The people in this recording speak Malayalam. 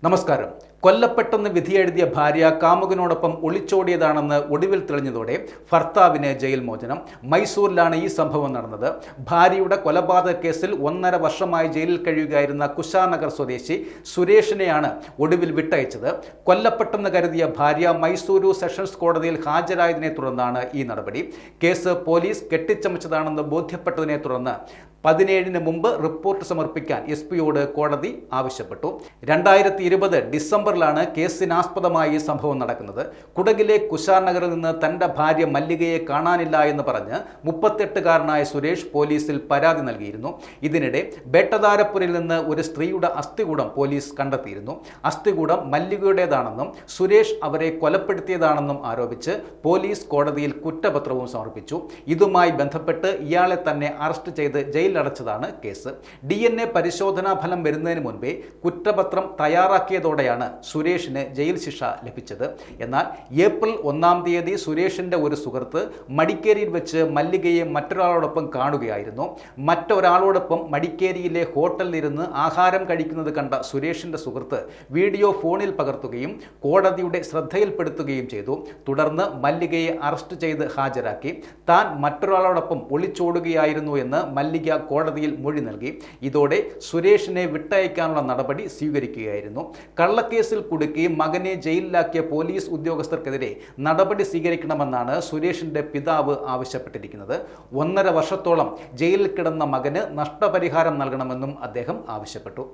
നമസ്കാരം. കൊല്ലപ്പെട്ടെന്ന് വിധിയെഴുതിയ ഭാര്യ കാമുകനോടൊപ്പം ഒളിച്ചോടിയതാണെന്ന് ഒടുവിൽ തെളിഞ്ഞതോടെ ഭർത്താവിന് ജയിൽ മോചനം. മൈസൂരിലാണ് ഈ സംഭവം നടന്നത്. ഭാര്യയുടെ കൊലപാതക കേസിൽ 1.5 വർഷമായി ജയിലിൽ കഴിയുകയായിരുന്ന കുശാനഗർ സ്വദേശി സുരേഷിനെയാണ് ഒടുവിൽ വിട്ടയച്ചത്. കൊല്ലപ്പെട്ടെന്ന് കരുതിയ ഭാര്യ മൈസൂരു സെഷൻസ് കോടതിയിൽ ഹാജരായതിനെ തുടർന്നാണ് ഈ നടപടി. കേസ് പോലീസ് കെട്ടിച്ചമച്ചതാണെന്ന് ബോധ്യപ്പെട്ടതിനെ തുടർന്ന് 17-ന് മുമ്പ് റിപ്പോർട്ട് സമർപ്പിക്കാൻ എസ്.പിയോട് കോടതി ആവശ്യപ്പെട്ടു. 2020 ഡിസംബറിലാണ് കേസിനാസ്പദമായി ഈ സംഭവം നടക്കുന്നത്. കുടകിലെ കുശാനഗറിൽ നിന്ന് തന്റെ ഭാര്യ മല്ലികയെ കാണാനില്ല എന്ന് പറഞ്ഞ് 38-കാരനായ സുരേഷ് പോലീസിൽ പരാതി നൽകിയിരുന്നു. ഇതിനിടെ ബേട്ടതാരപ്പുരയിൽ നിന്ന് ഒരു സ്ത്രീയുടെ അസ്ഥികൂടം പോലീസ് കണ്ടെത്തിയിരുന്നു. അസ്ഥികൂടം മല്ലികയുടേതാണെന്നും സുരേഷ് അവരെ കൊലപ്പെടുത്തിയതാണെന്നും ആരോപിച്ച് പോലീസ് കോടതിയിൽ കുറ്റപത്രവും സമർപ്പിച്ചു. ഇതുമായി ബന്ധപ്പെട്ട് ഇയാളെ തന്നെ അറസ്റ്റ് ചെയ്ത് ജയിലിലടച്ചതാണ് കേസ്. DNA പരിശോധനാ ഫലം വരുന്നതിന് മുൻപേ കുറ്റപത്രം തയ്യാറാക്കിയതോടെയാണ് സുരേഷിന് ജയിൽ ശിക്ഷ ലഭിച്ചത്. എന്നാൽ ഏപ്രിൽ 1-ാം തീയതി സുരേഷിന്റെ ഒരു സുഹൃത്ത് മടിക്കേരിയിൽ വെച്ച് മല്ലികയെ മറ്റൊരാളോടൊപ്പം കാണുകയായിരുന്നു. മറ്റൊരാളോടൊപ്പം മടിക്കേരിയിലെ ഹോട്ടലിലിരുന്ന് ആഹാരം കഴിക്കുന്നത് കണ്ട സുരേഷിന്റെ സുഹൃത്ത് വീഡിയോ ഫോണിൽ പകർത്തുകയും കോടതിയുടെ ശ്രദ്ധയിൽപ്പെടുത്തുകയും ചെയ്തു. തുടർന്ന് മല്ലികയെ അറസ്റ്റ് ചെയ്ത് ഹാജരാക്കി. താൻ മറ്റൊരാളോടൊപ്പം ഒളിച്ചോടുകയായിരുന്നു എന്ന് മല്ലിക കോടതിയിൽ മൊഴി നൽകി. ഇതോടെ സുരേഷിനെ വിട്ടയക്കാനുള്ള നടപടി സ്വീകരിക്കുകയായിരുന്നു. കള്ളക്കേസിൽ കുടുക്കി മകനെ ജയിലിലാക്കിയ പോലീസ് ഉദ്യോഗസ്ഥർക്കെതിരെ നടപടി സ്വീകരിക്കണമെന്നാണ് സുരേഷിന്റെ പിതാവ് ആവശ്യപ്പെട്ടിരിക്കുന്നത്. 1.5 വർഷത്തോളം ജയിലിൽ കിടന്ന മകന് നഷ്ടപരിഹാരം നൽകണമെന്നും അദ്ദേഹം ആവശ്യപ്പെട്ടു.